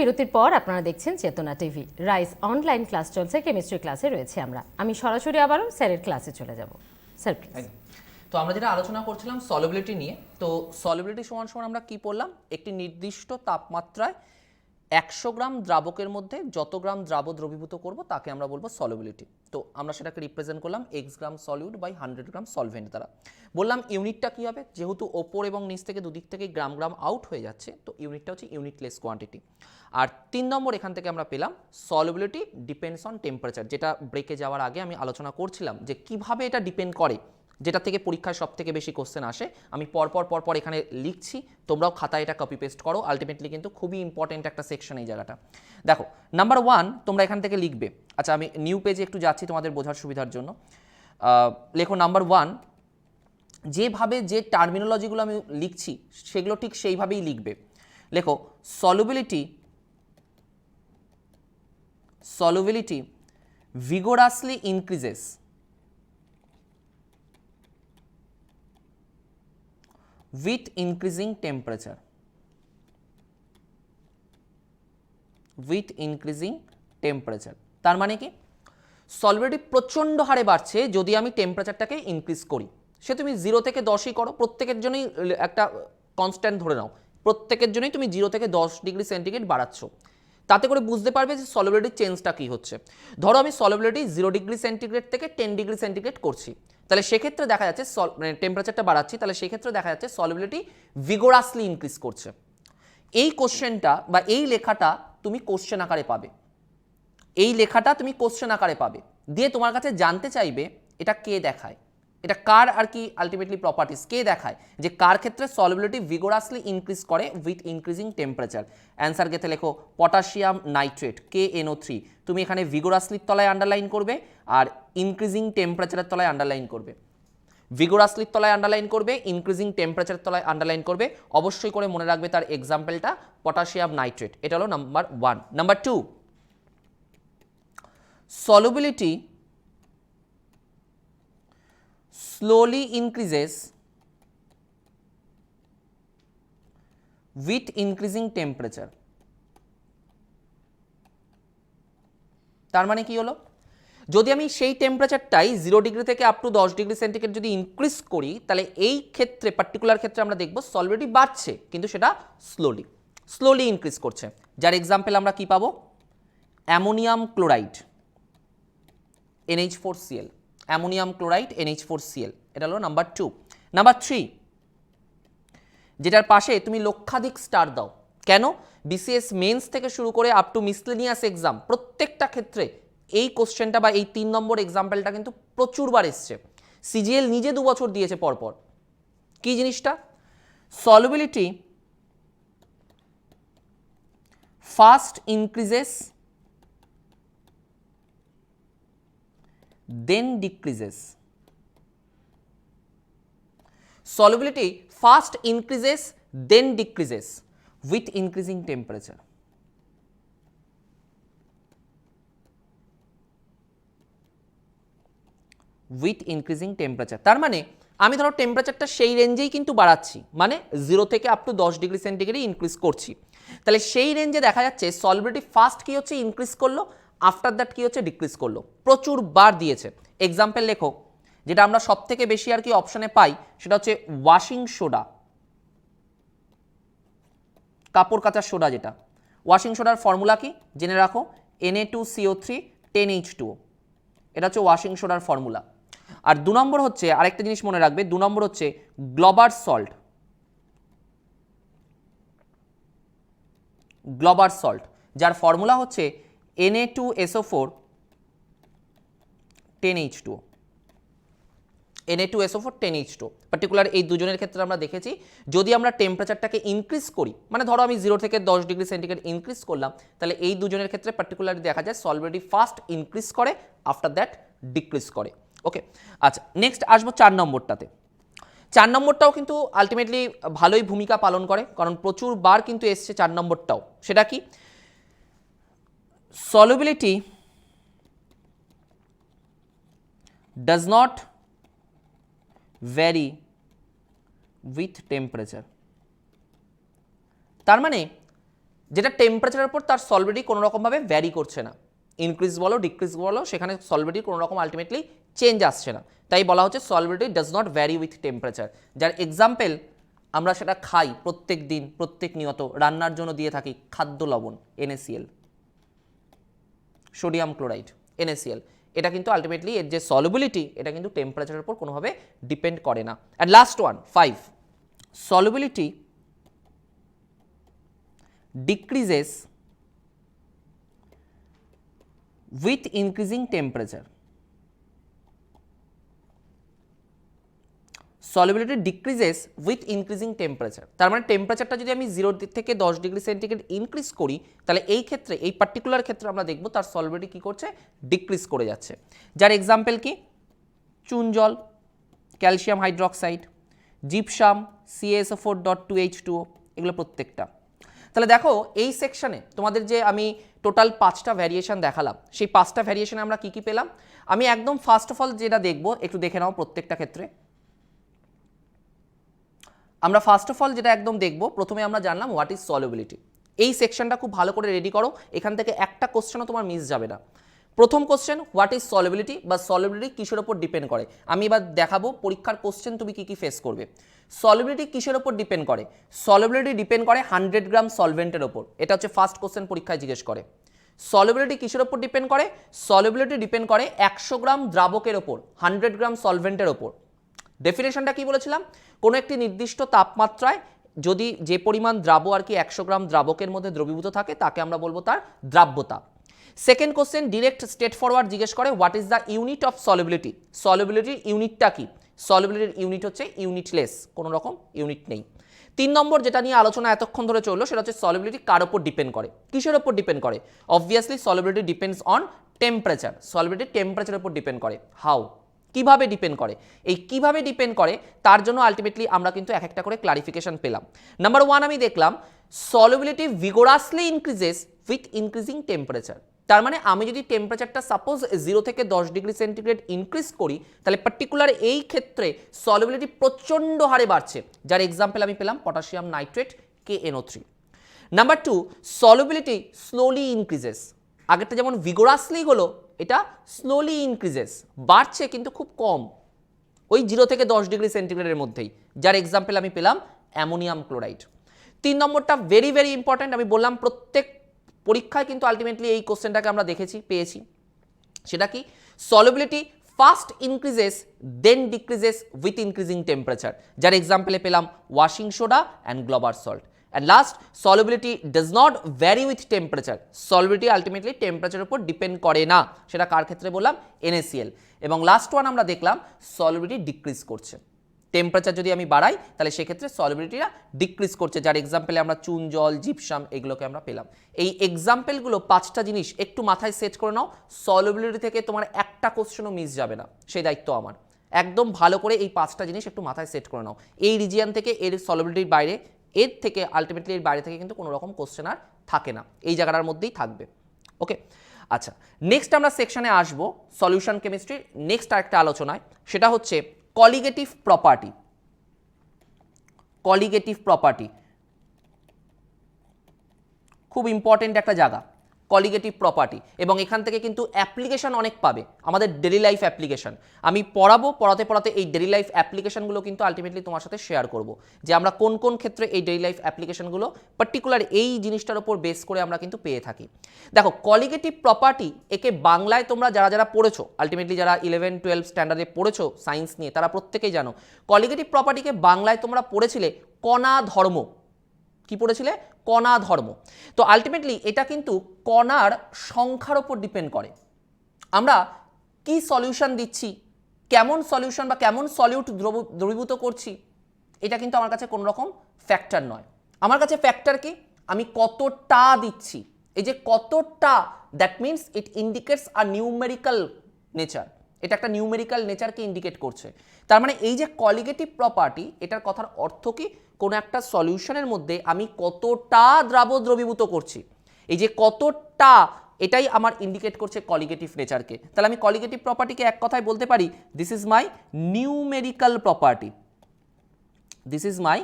বিরতির পর আপনারা দেখছেন চেতনা টিভি। রাইস অনলাইন ক্লাস চলছে, কেমিস্ট্রি ক্লাসে রয়েছে আমরা। আমি সরাসরি আবারও স্যারের ক্লাসে চলে যাব। Sir please. তো আমরা যেটা আলোচনা করছিলাম সলিবিলিটি নিয়ে, তো সলিবিলিটি সমান সমান আমরা কি পড়লাম, একটি নির্দিষ্ট তাপমাত্রায় 100 গ্রাম দ্রাবকের মধ্যে যত গ্রাম দ্রবীভূত করব তাকে আমরা বলবো সলিবিলিটি। তো আমরা সেটাকে রিপ্রেজেন্ট করলাম x gram solute by 100 gram solvent দ্বারা। বললাম ইউনিটটা কি হবে, যেহেতু ওপর এবং নিচ থেকে দুদিক থেকে গ্রাম গ্রাম আউট হয়ে যাচ্ছে, তো ইউনিটটা হচ্ছে ইউনিটলেস কোয়ান্টিটি। আর 3 নম্বর এখান থেকে আমরা পেলাম সলিবিলিটি ডিপেন্ডস অন টেম্পারেচার, যেটা ব্রেকে যাওয়ার আগে আমি আলোচনা করছিলাম যে কিভাবে এটা ডিপেন্ড করে, যেটা থেকে পরীক্ষায় সব থেকে বেশি কোশ্চেন আসে। আমি পরপর এখানে লিখছি, তোমরাও খাতায় এটা কপি পেস্ট করো, আলটিমেটলি কিন্তু খুবই ইম্পর্টেন্ট একটা সেকশন এই জায়গাটা। দেখো নাম্বার 1 তোমরা এখান থেকে লিখবে। আচ্ছা আমি নিউ পেজে একটু যাচ্ছি তোমাদের বোঝার সুবিধার জন্য। লেখো নাম্বার 1, যেভাবে যে টার্মিনোলজিগুলো আমি লিখছি সেগুলো ঠিক সেইভাবেই লিখবে। লেখো solubility vigorously increases with increasing temperature. তার মানে কি, সলিবিলিটি প্রচণ্ড হারে বাড়ছে যদি আমি টেম্পারেচারটাকে ইনক্রিজ করি। সে তুমি 0 থেকে 10ই করো, প্রত্যেকের জন্যই একটা কনস্ট্যান্ট ধরে নাও, প্রত্যেকের জন্যই তুমি 0 থেকে 10 ডিগ্রি সেন্টিগ্রেড বাড়াচ্ছ, তাতে করে বুঝতে পারবে যে সলিবিলিটির চেঞ্জটা কী হচ্ছে। ধরো আমি সলিবিলিটি 0 ডিগ্রি সেন্টিগ্রেড থেকে 10 ডিগ্রি সেন্টিগ্রেড করছি, তাহলে সেক্ষেত্রে দেখা যাচ্ছে মানে টেম্পারেচারটা বাড়াচ্ছি, তাহলে সেক্ষেত্রে দেখা যাচ্ছে সলিবিলিটি ভিগোরাসলি ইনক্রিজ করছে। এই কোশ্চেনটা বা এই লেখাটা তুমি কোশ্চেন আকারে পাবে, দিয়ে তোমার কাছে জানতে চাইবে এটা কে দেখায়, এটা কার আর কি আলটিমেটলি প্রপার্টিস কে দেখায়, যে কার ক্ষেত্রে সলিবিলিটি ভিগোরাসলি ইনক্রিজ করে উইথ ইনক্রিজিং টেম্পারেচার। অ্যান্সার গেতে লেখো পটাশিয়াম নাইট্রেট KNO3। তুমি এখানে ভিগোরাসলির তলায় আন্ডারলাইন করবে আর ইনক্রিজিং টেম্পারেচারের তলায় আন্ডারলাইন করবে। ভিগোরাসলির তলায় আন্ডারলাইন করবে, ইনক্রিজিং টেম্পারেচারের তলায় আন্ডারলাইন করবে। অবশ্যই করে মনে রাখবে তার এক্সাম্পলটা পটাশিয়াম নাইট্রেট। এটা হলো number 1। Number 2, solubility slowly increases with increasing temperature। তার মানে কি হলো, যদি আমি সেই টেম্পারেচারটাই 0 ডিগ্রি থেকে আপ টু 10 ডিগ্রি সেন্টিগ্রেড যদি ইনক্রিজ করি, তাহলে এই ক্ষেত্রে পার্টিকুলার ক্ষেত্রে আমরা দেখব সলিবিলিটি বাড়ছে, কিন্তু সেটা স্লোলি ইনক্রিজ করছে। যার এক্সাম্পল আমরা কি পাবো, ammonium chloride NH4Cl, ammonium chloride NH4Cl। এটা হলো নাম্বার 2। নাম্বার 3, যেটার পাশে তুমি লক্ষাধিক স্টার দাও, কেন, BCS মেন্স থেকে শুরু করে আপ টু মিসলেনিয়াস এক্সাম প্রত্যেকটা ক্ষেত্রে এই কোশ্চেনটা বা এই 3 নম্বর এক্সাম্পলটা কিন্তু প্রচুরবার এসছে। CGL নিজে 2 বছর দিয়েছে পরপর। কি জিনিসটা, solubility first increases then decreases। solubility first increases then decreases with increasing temperature। তার মানে আমি ধরো টেম্পারেচারটা সেই রেঞ্জেই কিন্তু বাড়াচ্ছি, মানে 0 থেকে up to 10 degree centigrade increase করছি, তাহলে সেই রেঞ্জে দেখা যাচ্ছে সলিবিলিটি ফার্স্ট কি হচ্ছে, ইনক্রিজ করলো, আফটার দ্যাট কি হচ্ছে, ডিক্রিজ করলো। প্রচুর বার দিয়েছে। এক্সাম্পল লেখো, যেটা আমরা সব থেকে বেশি আর কি অপশনে পাই, সেটা হচ্ছে ওয়াশিং সোডা, কাপড় কাচার সোডা। যেটা ওয়াশিং সোডার ফর্মুলা কি জেনে রাখো, Na2CO3 10H2O। এটা হচ্ছে ওয়াশিং সোডার ফর্মুলা। আর 2 নম্বর হচ্ছে আরেকটা জিনিস মনে রাখবে, 2 নম্বর হচ্ছে গ্লোবার সল্ট, যার ফর্মুলা হচ্ছে Na2SO4 10H2O। Na2SO4 10H2O particular এই দুজনের ক্ষেত্রে আমরা দেখেছি, যদি আমরা টেম্পারেচারটাকে ইনক্রিজ করি, মানে ধরো আমি 0 থেকে 10 ডিগ্রি সেন্টিগ্রেড ইনক্রিজ করলাম, তাহলে এই দুজনের ক্ষেত্রে পার্টিকুলারলি দেখা যায় সলিবিলিটি ফার্স্ট ইনক্রিজ করে, আফটার দ্যাট ডিক্রিজ করে। ওকে, আচ্ছা নেক্সট আসবো 4 নম্বরটাতে। 4 নম্বরটাও কিন্তু আলটিমেটলি ভালোই ভূমিকা পালন করে, কারণ প্রচুর বার কিন্তু এসছে 4 নম্বরটাও। সেটা কি, solubility does not vary with temperature। তার মানে যেটা টেম্পারেচারের উপর তার সলিবিলিটি কোনো রকমভাবে ভ্যারি করছে না, ইনক্রিজ বলো ডিক্রিজ বলো সেখানে সলিবিলিটি কোনো রকম আলটিমেটলি চেঞ্জ আসছে না, তাই বলা হচ্ছে solubility does not vary with temperature. যার এক্সাম্পল আমরা সেটা খাই প্রত্যেক দিন, প্রত্যেক নিয়ত, রান্নার জন্য দিয়ে থাকি খাদ্য লবণ NaCl, সোডিয়াম ক্লোরাইড NaCl, এটা কিন্তু আলটিমেটলি এর যে সলিবিলিটি এটা কিন্তু টেম্পারেচারের উপর কোনোভাবে ডিপেন্ড করে না। And last one 5, solubility decreases with increasing temperature, solubility decreases with increasing temperature। তার মানে টেম্পারেচারটা যদি আমি 0 থেকে 10 ডিগ্রি সেন্টিগ্রেড ইনক্রিজ করি তাহলে এই ক্ষেত্রে, এই পার্টিকুলার ক্ষেত্রে আমরা দেখব তার সলিবিলিটি কী করছে, ডিক্রিজ করে যাচ্ছে। যার এক্সাম্পল কি, চুন জল, ক্যালসিয়াম হাইড্রোক্সাইড, জিপসাম CaSO4.2H2O, এগুলো প্রত্যেকটা। তাহলে দেখো এই সেকশনে তোমাদের যে আমি টোটাল 5টা ভ্যারিয়েশন দেখালাম, সেই 5টা ভ্যারিয়েশনে আমরা কি কি পেলাম, আমি একদম ফার্স্ট অফ অল যেটা দেখব একটু দেখে নাও প্রত্যেকটা ক্ষেত্রে। আমরা ফার্স্ট অফ অল যেটা একদম দেখব, প্রথমে আমরা জানলাম হোয়াট ইজ সলিবিলিটি। এই সেকশনটা খুব ভালো করে রেডি করো, এখান থেকে একটা কোশ্চেনও তোমার মিস যাবে না। প্রথম কোশ্চেন, হোয়াট ইজ সলিবিলিটি বা সলিবিলিটি কিসের ওপর ডিপেন্ড করে। আমি এবার দেখাবো পরীক্ষার কোশ্চেন তুমি কি কি ফেস করবে। সলিবিলিটি কিসের ওপর ডিপেন্ড করে, সলিবিলিটি ডিপেন্ড করে 100 গ্রাম সলভেন্টের ওপর, এটা হচ্ছে ফার্স্ট কোশ্চেন পরীক্ষায় জিজ্ঞেস করে। সলিবিলিটি কিসের ওপর ডিপেন্ড করে, সলিবিলিটি ডিপেন্ড করে 100 গ্রাম দ্রাবকের ওপর, 100 গ্রাম সলভেন্টের ওপর। ডেফিনেশনটা কি বলেছিলাম, কোনো একটি নির্দিষ্ট তাপমাত্রায় যদি যে পরিমাণ দ্রাব আর কি 100 গ্রাম দ্রাবকের মধ্যে দ্রবীভূত থাকে তাকে আমরা বলবো তার দ্রাব্যতা। Second question direct straight forward জিজ্ঞেস করে what is the unit of solubility, সলিবিলিটির ইউনিটটা কি, সলিবিলিটির ইউনিট হচ্ছে ইউনিটলেস, কোনো রকম ইউনিট নেই। 3 নম্বর যেটা নিয়ে আলোচনা এতক্ষণ ধরে চললো সেটা হচ্ছে সলিবিলিটি কার ওপর ডিপেন্ড করে, কিসের ওপর ডিপেন্ড করে, obviously solubility depends on temperature, solubility টেম্পারেচারের উপর ডিপেন্ড করে। হাউ, কিভাবে ডিপেন্ড করে, এই কিভাবে ডিপেন্ড করে তার জন্য আলটিমেটলি আমরা কিন্তু এক একটা করে ক্লারিফিকেশন পেলাম। নাম্বার 1 আমি দেখলাম solubility vigorously increases with increasing temperature. তার মানে আমি যদি টেম্পারেচারটা সাপোজ 0 থেকে 10 ডিগ্রি সেন্টিগ্রেড ইনক্রিজ করি তাহলে পার্টিকুলার এই ক্ষেত্রে সলিবিলিটি প্রচণ্ড হারে বাড়ছে, যার এক্সাম্পল আমি পেলাম potassium nitrate KNO3। Number 2, solubility slowly increases, আগেরটা যেমন ভিগোরাসলি হলো এটা স্লোলি ইনক্রিজেস, বাড়ছে কিন্তু খুব কম, ওই 0 থেকে 10 ডিগ্রি সেন্টিগ্রেডের মধ্যেই, যার এক্সাম্পল আমি পেলাম অ্যামোনিয়াম ক্লোরাইড। 3 নম্বরটা ভেরি ভেরি ইম্পর্ট্যান্ট, আমি বললাম প্রত্যেক পরীক্ষায় কিন্তু আলটিমেটলি এই কোশ্চেনটাকে আমরা দেখেছি পেয়েছি, সেটা কি, solubility first increases then decreases with increasing temperature, যার এক্সাম্পলে পেলাম washing soda and Glauber salt. And last, solubility does not vary with temperature, solubility ultimately টেম্পারেচারের উপর ডিপেন্ড করে না, সেটা কার ক্ষেত্রে বললাম, NaCl। এবং লাস্ট ওয়ান আমরা দেখলাম সলিবিলিটি ডিক্রিজ করছে, টেম্পারেচার যদি আমি বাড়াই তাহলে সেক্ষেত্রে সলিবিলিটিটা ডিক্রিজ করছে, যার এক্সাম্পলে আমরা চুন জল জিপসাম এগুলোকে আমরা পেলাম। এই এক্সাম্পলগুলো 5টা জিনিস একটু মাথায় সেট করে নাও, সলিবিলিটি থেকে তোমার একটা কোশ্চেনও মিস যাবে না, সেই দায়িত্ব আমার। একদম ভালো করে এই 5টা জিনিস একটু মাথায় সেট করে নাও, এই রিজিয়ান থেকে এর সলিবিলিটির বাইরে, এর থেকে আলটিমেটলি এর বাইরে থেকে কিন্তু কোনো রকম কোশ্চেন আর থাকে না, এই জায়গাটার মধ্যেই থাকবে। ওকে, আচ্ছা নেক্সট আমরা সেকশনে আসবো সলিউশন কেমিস্ট্রির নেক্সট আরেকটা আলোচনায়, সেটা হচ্ছে কলিগেটিভ প্রপার্টি। কলিগেটিভ প্রপার্টি খুব ইম্পর্টেন্ট একটা জায়গা, কলিগেটিভ প্রপার্টি, এবং এখান থেকে কিন্তু অ্যাপ্লিকেশন অনেক পাবে, আমাদের ডেলি লাইফ অ্যাপ্লিকেশন। আমি পড়াতে পড়াতে এই ডেলি লাইফ অ্যাপ্লিকেশনগুলো কিন্তু আলটিমেটলি তোমার সাথে শেয়ার করব, যে আমরা কোন কোন ক্ষেত্রে এই ডেলি লাইফ অ্যাপ্লিকেশনগুলো পার্টিকুলার এই জিনিসটার উপর বেস করে আমরা কিন্তু পেয়ে থাকি। দেখো কলিগেটিভ প্রপার্টি, একে বাংলায় তোমরা যারা যারা পড়েছো, আলটিমেটলি যারা 11-12 স্ট্যান্ডার্ডে পড়েছো সায়েন্স নিয়ে তারা প্রত্যেকেই জানো, কলিগেটিভ প্রপার্টিকে বাংলায় তোমরা পড়েছিলে কণা ধর্ম। কি পড়েছিলে, কণা ধর্ম। তো আলটিমেটলি এটা কিন্তু কণার সংখ্যার উপর ডিপেন্ড করে, আমরা কি সলিউশন দিচ্ছি, কেমন সলিউশন বা কেমন সলিউট দ্রবীভূত করছি, এটা কিন্তু আমার কাছে কোনো রকম ফ্যাক্টর নয়। আমার কাছে ফ্যাক্টর কি, আমি কতটা দিচ্ছি, এই যে কতটা, that means it indicates a numerical nature, এটা একটা নিউমেরিক্যাল নেচারকে ইন্ডিকেট করছে। তার মানে এই যে কলিগেটিভ প্রপার্টি, এটার কথার অর্থ কি, কোনো একটা সলিউশনের মধ্যে আমি কতটা দ্রবীভূত করছি, এই যে কতটা, এটাই আমার ইন্ডিকেট করছে কলিগেটিভ নেচারকে। তাহলে আমি কলিগেটিভ প্রপার্টিকে এক কথায় বলতে পারি, this is my numerical property, this is my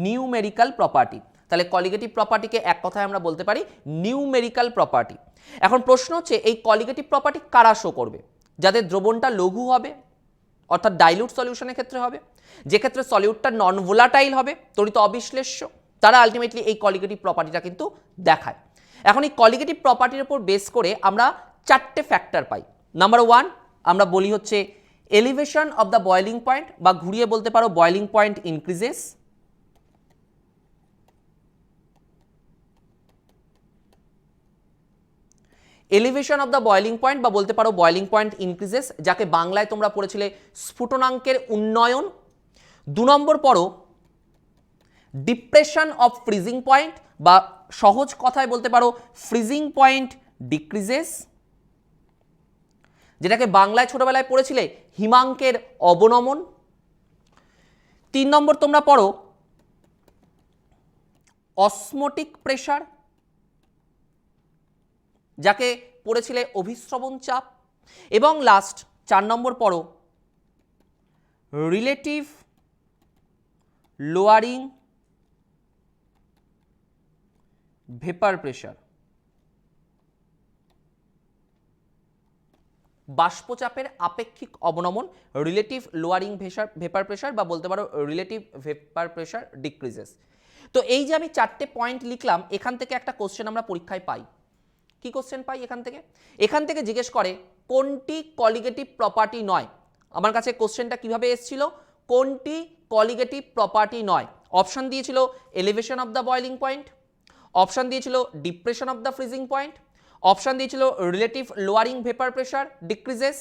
numerical property. তাহলে কলিগেটিভ প্রপার্টিকে এক কথায় আমরা বলতে পারি নিউমেরিক্যাল প্রপার্টি। এখন প্রশ্ন হচ্ছে এই কলিগেটিভ প্রপার্টি কারা শো করবে? যাদের দ্রবণটা লঘু হবে, অর্থাৎ ডাইলিউট সলিউশনের ক্ষেত্রে হবে, যে ক্ষেত্রে সলিউটটা নন ভোলাটাইল হবে, তড়িৎ অবিশ্লেষ্য, তারা আলটিমেটলি এই কলিগেটিভ প্রপার্টিটা কিন্তু দেখায়। এখন এই কলিগেটিভ প্রপার্টির উপর বেস করে আমরা চারটে ফ্যাক্টর পাই। নাম্বার 1 আমরা বলি হচ্ছে elevation of the boiling point, বা ঘুরিয়ে বলতে পারো boiling point increases. Elevation of the boiling point বা বলতে পারো বয়েলিং পয়েন্ট ইনক্রিজেস, যাকে বাংলায় তোমরা পড়েছিলে স্ফুটনাঙ্কের উন্নয়ন। 2 নম্বর পড়ো ডিপ্রেশন অফ ফ্রিজিং পয়েন্ট, বা সহজ কথায় বলতে পারো ফ্রিজিং পয়েন্ট ডিক্রিজেস, যেটাকে বাংলায় ছোটবেলায় পড়েছিলে হিমাঙ্কের অবনমন। 3 নম্বর তোমরা পড়ো অসমোটিক প্রেসার, যাকে পড়েছিলে অভিস্রবণ চাপ। এবং লাস্ট 4 নম্বর পড়ো রিলেটিভ লোয়ারিং ভেপার প্রেসার। বাষ্পচাপের আপেক্ষিক অবনমন, রিলেটিভ লোয়ারিং ভেপার প্রেসার, বা বলতে পারো রিলেটিভ ভেপার প্রেসার ডিক্রিজেস। তো এই যে আমি 4টে পয়েন্ট লিখলাম, এখান থেকে একটা কোশ্চেন আমরা পরীক্ষায় পাই। কি কোশ্চেন পাই এখান থেকে জিজ্ঞেস করে কোনটি কলিগেটিভ প্রপার্টি নয়। আমার কাছে কোশ্চেনটা কিভাবে এসেছিল, কোনটি কলিগেটিভ প্রপার্টি নয়। অপশন দিয়েছিল elevation of the boiling point, option দিয়েছিল depression of the freezing point, option দিয়েছিল relative lowering vapour pressure decreases,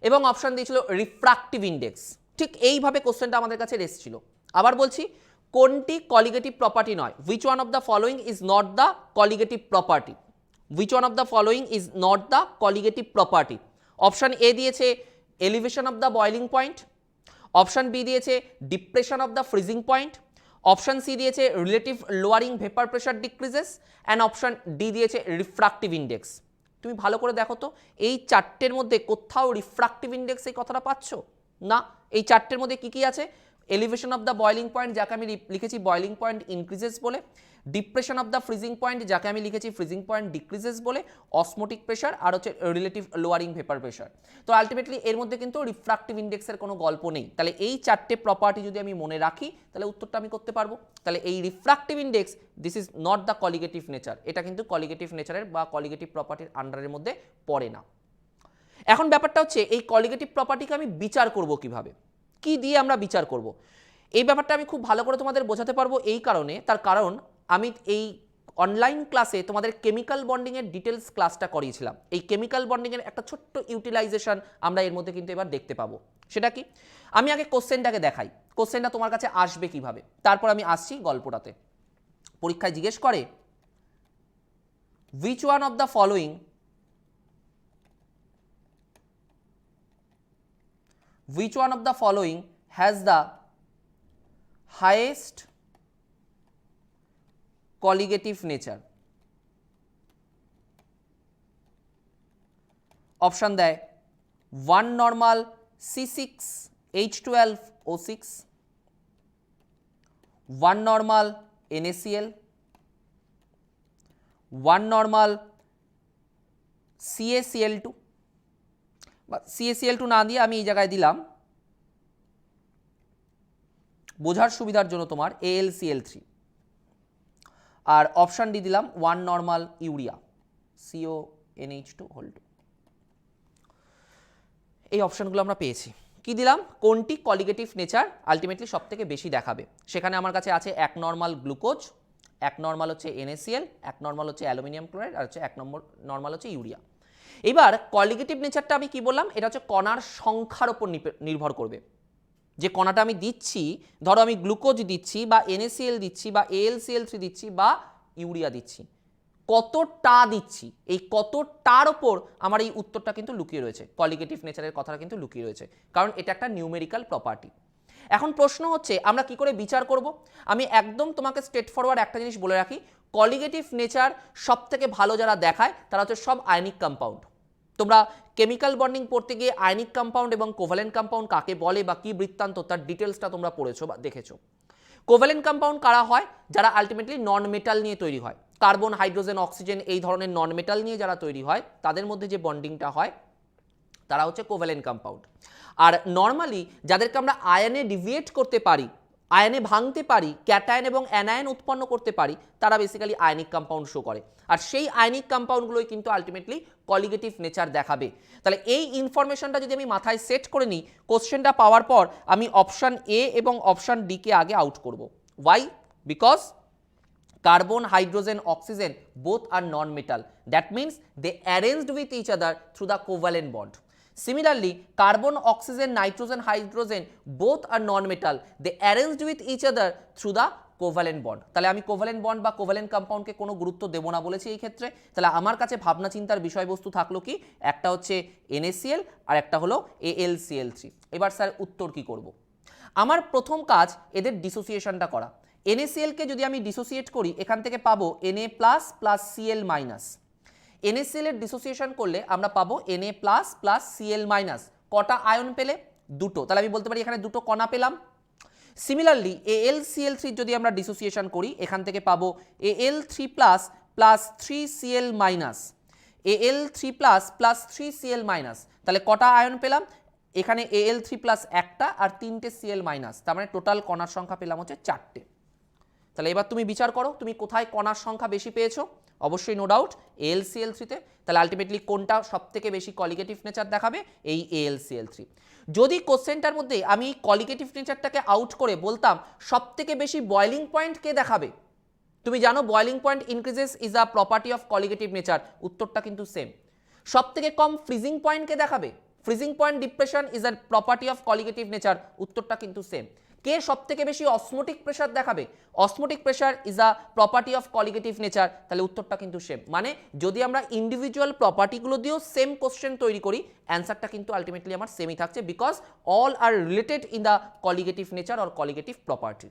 এবং অপশন দিয়েছিল রিফ্রাক্টিভ ইন্ডেক্স। ঠিক এইভাবে কোশ্চেনটা আমাদের কাছে এসেছিল। আবার বলছি, কোনটি কলিগেটিভ প্রপার্টি নয়? Which one of the following is not the colligative property? Which one of the following is not the colligative property? Option A দিয়েছে elevation of the boiling point, option B দিয়েছে depression of the freezing point, option C দিয়েছে relative lowering vapour pressure decreases, and option D দিয়েছে refractive index. তুমি ভালো করে দেখো তো, এই 4টের মধ্যে কোথাও রিফ্রাক্টিভ ইন্ডেক্স এই কথাটা পাচ্ছ না। এই 4টের মধ্যে কি কি আছে? Elevation of the boiling point, যাকে আমি লিখেছি বয়েলিং পয়েন্ট ইনক্রিজেস বলে, depression of the freezing point, যাকে আমি লিখেছি ফ্রিজিং পয়েন্ট ডিক্রিজেস বলে, অসমোটিক প্রেসার, আর হচ্ছে রিলেটিভ লোয়ারিং ভেপার প্রেসার। তো আলটিমেটলি এর মধ্যে কিন্তু রিফ্রাক্টিভ ইন্ডেক্সের কোনো গল্প নেই। তাহলে এই 4টে প্রপার্টি যদি আমি মনে রাখি, তাহলে উত্তরটা আমি করতে পারবো। তাহলে এই refractive index, this is not the colligative nature, এটা কিন্তু কলিগেটিভ নেচারের বা কলিগেটিভ প্রপার্টির আন্ডারের মধ্যে পড়ে না। এখন ব্যাপারটা হচ্ছে এই কলিগেটিভ প্রপার্টিকে আমি বিচার করব কিভাবে, কি দিয়ে আমরা বিচার করব? এই ব্যাপারটা আমি খুব ভালো করে তোমাদের বোঝাতে পারবো এই কারণে, তার কারণ আমি এই অনলাইন ক্লাসে তোমাদের কেমিক্যাল বন্ডিংয়ের ডিটেলস ক্লাসটা করিয়েছিলাম। এই কেমিক্যাল বন্ডিংয়ের একটা ছোট্ট ইউটিলাইজেশন আমরা এর মধ্যে কিন্তু এবার দেখতে পাবো। সেটা কি? আমি আগে কোশ্চেনটাকে দেখাই, কোশ্চেনটা তোমার কাছে আসবে কিভাবে, তারপর আমি আসছি গল্পটাতে। পরীক্ষায় জিজ্ঞেস করে which one of the following which one of the following has the highest colligative nature? Option দেয় 1 normal C6H12O6, 1 normal NaCl, 1 normal CaCl2, CaCl2 না দিয়ে আমি এই জায়গায় দিলাম বোঝার সুবিধার জন্য তোমার AlCl3, আর অপশন ডি দিলাম 1 নর্মাল ইউরিয়া CONH2. এই অপশনগুলো আমরা পেয়েছি। কি দিলাম? কোনটি কলিগেটিভ নেচার আলটিমেটলি সব থেকে বেশি দেখাবে। সেখানে আমার কাছে আছে 1 নর্মাল গ্লুকোজ, 1 নর্মাল হচ্ছে NaCl, 1 নর্মাল হচ্ছে অ্যালুমিনিয়াম ক্লোরাইড, আর হচ্ছে 1 নর্মাল হচ্ছে ইউরিয়া। এবার কলিগেটিভ নেচারটা আমি কি বললাম, এটা হচ্ছে কণার সংখ্যার উপর নির্ভর করবে। যে কণাটা আমি দিচ্ছি, ধরো আমি গ্লুকোজ দিচ্ছি বা NaCl দিচ্ছি বা AlCl3 দিচ্ছি বা ইউরিয়া দিচ্ছি, কতটা দিচ্ছি, এই কতটার ওপর আমার এই উত্তরটা কিন্তু লুকিয়ে রয়েছে, কলিগেটিভ নেচারের কথাটা কিন্তু লুকিয়ে রয়েছে, কারণ এটা একটা নিউমেরিক্যাল প্রপার্টি। এখন প্রশ্ন হচ্ছে আমরা কি করে বিচার করব? আমি একদম তোমাকে স্ট্রেট ফরওয়ার্ড একটা জিনিস বলে রাখি, কলিগেটিভ নেচার সব থেকে ভালো যারা দেখায় তারা হচ্ছে সব আয়নিক কম্পাউন্ড। তোমরা কেমিক্যাল বন্ডিং পড়তে গিয়ে আয়নিক কম্পাউন্ড এবং কোভ্যালেন্ট কম্পাউন্ড কাকে বলে বা কি বৃত্তান্ত তার ডিটেলসটা তোমরা পড়েছো বা দেখেছো। কোভ্যালেন্ট কম্পাউন্ড কারা হয়? যারা আলটিমেটলি নন মেটাল নিয়ে তৈরি হয়, কার্বন, হাইড্রোজেন, অক্সিজেন এই ধরনের নন মেটাল নিয়ে যারা তৈরি হয় তাদের মধ্যে যে বন্ডিংটা হয় তারা হচ্ছে কোভ্যালেন্ট কম্পাউন্ড। আর নর্মালি যাদেরকে আমরা আয়নে ডিভিয়েট করতে পারি, আয়নে ভাঙতে পারি, ক্যাটায়ন এবং অ্যানায়ন উৎপন্ন করতে পারি, তারা বেসিক্যালি আয়নিক কম্পাউন্ড শো করে। আর সেই আয়নিক কম্পাউন্ডগুলোই কিন্তু আলটিমেটলি কলিগেটিভ নেচার দেখাবে। তাহলে এই ইনফরমেশনটা যদি আমি মাথায় সেট করে নিই, কোশ্চেনটা পাওয়ার পর আমি অপশান এ এবং অপশান ডি কে আগে আউট করব। Why? Because carbon, hydrogen, oxygen both are non-metal. That means they arranged with each other through the covalent bond. Similarly, carbon, oxygen, nitrogen, hydrogen both are non-metal. They arranged with each other through the covalent bond. তাহলে আমি covalent bond বা covalent কম্পাউন্ডকে কোনো গুরুত্ব দেবো না বলেছি এই ক্ষেত্রে। তাহলে আমার কাছে ভাবনা চিন্তার বিষয়বস্তু থাকলো কি, একটা হচ্ছে NaCl আর একটা হলো AlCl3। এবার স্যার উত্তর কি করব? আমার প্রথম কাজ এদের ডিসোসিয়েশনটা করা। NaCl কে যদি আমি ডিসোসিয়েট করি, এখান থেকে পাবো Na plus plus Cl minus. NaCl এর ডিসোসিয়েশন করলে আমরা পাবো Na plus plus Cl minus. কটা আয়ন পেলে? দুটো। তাহলে আমি বলতে পারি এখানে দুটো কণা পেলাম। সিমিলারলি AlCl3 যদি আমরা ডিসোসিয়েশন করি, এখান থেকে পাবো Al3 plus plus 3Cl minus, Al3 plus plus 3Cl minus. তাহলে কটা আয়ন পেলাম? এখানে Al3 প্লাস একটা আর 3টে Cl মাইনাস, তার মানে টোটাল কণার সংখ্যা পেলাম হচ্ছে 4টে। তাহলে এবার তুমি বিচার করো তুমি কোথায় কণার সংখ্যা বেশি পেয়েছো। অবশ্যই নো ডাউট AlCl3-তে। তাহলে আলটিমেটলি কোনটা সবথেকে বেশি কলিগেটিভ নেচার দেখাবে? এই AlCl3। যদি কোশ্চেনটার মধ্যে আমি কলিগেটিভ নেচারটাকে আউট করে বলতাম সবথেকে বেশি বয়লিং পয়েন্ট কে দেখাবে, তুমি জানো boiling point increases is a property of colligative nature, উত্তরটা কিন্তু সেম। সবথেকে কম ফ্রিজিং পয়েন্ট কে দেখাবে? Freezing point depression is a property of colligative nature, উত্তরটা কিন্তু সেম। কে সবথেকে বেশি অসমোটিক প্রেসার দেখাবে? Osmotic pressure is a property of colligative nature, তাহলে উত্তরটা কিন্তু সেম। মানে যদি আমরা ইন্ডিভিজুয়াল প্রপার্টিগুলো দিয়েও সেম কোশ্চেন তৈরি করি, অ্যান্সারটা কিন্তু আলটিমেটলি আমার সেমই থাকছে, because all are related in the colligative nature or colligative property.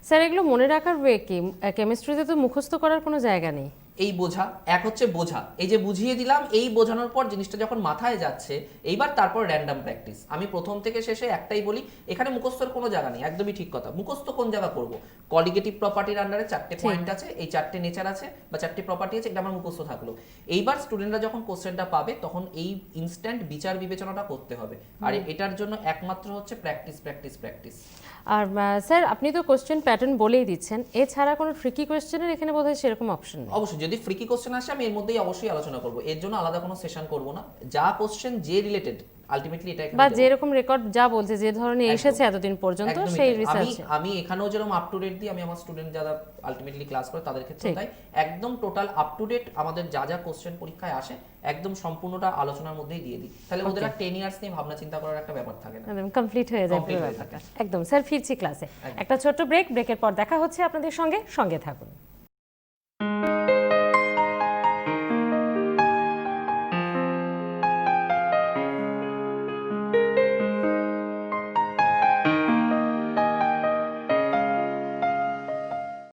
Sir এগুলো মনে রাখার ওয়ে কি? কেমিস্ট্রিতে তো মুখস্থ করার কোনো জায়গা নেই। এই বোঝা, এক হচ্ছে বোঝা, এই যে বুঝিয়ে দিলাম, এই বোঝানোর পর জিনিসটা যখন মাথায় যাচ্ছে, এইবার তারপর র্যান্ডম প্র্যাকটিস। আমি প্রথম থেকে শেষে একটাই বলি, এখানে মুখস্থর কোনো জায়গা নেই, একদমই ঠিক কথা। মুখস্থ কোন জায়গা করব? কলিগেটিভ প্রপার্টির আন্ডারে 4টে পয়েন্ট আছে, এই 4টে নেচার আছে বা 4টে প্রপার্টি আছে, এটা আমার মুখস্থ থাকলো। এইবার স্টুডেন্টরা যখন কোশ্চেনটা পাবে তখন এই ইনস্ট্যান্ট বিচার বিবেচনাটা করতে হবে, আর এটার জন্য একমাত্র হচ্ছে প্র্যাকটিস প্র্যাকটিস প্র্যাকটিস। আর স্যার আপনি তো কোশ্চেন প্যাটার্ন বলেই দিচ্ছেন, এছাড়া কোনো ট্রিকি কোশ্চেনের এখানে বোধহয় সেরকম অপশন নেই। অবশ্যই যদি ফ্রিকি কোশ্চেন আসে আমি এর মধ্যেই অবশ্যই আলোচনা করব, এর জন্য আলাদা কোনো সেশন করব না। যা কোশ্চেন যে রিলেটেড আলটিমেটলি এটা এখানে বা যেরকম রেকর্ড যা বলছে যে ধরনের এসেছে এতদিন পর্যন্ত সেই রিসার্চ আমি এখানেও যেরকম আপ টু ডেট দিই, আমি আমার স্টুডেন্ট যারা আলটিমেটলি ক্লাস করে তাদের ক্ষেত্রে তাই একদম টোটাল আপ টু ডেট আমাদের যা যা কোশ্চেন পরীক্ষায় আসে একদম সম্পূর্ণটা আলোচনার মধ্যেই দিয়ে দিই। তাহলে ওদের আর 10 ইয়ার্স নিয়ে ভাবনা চিন্তা করার একটা ব্যাপার থাকে না, একদম কমপ্লিট হয়ে যায় পুরো ব্যাপারটা। একদম স্যার ফিরছি ক্লাসে, একটা ছোট্ট ব্রেকের পর দেখা হচ্ছে আপনাদের সঙ্গে, সঙ্গে থাকুন।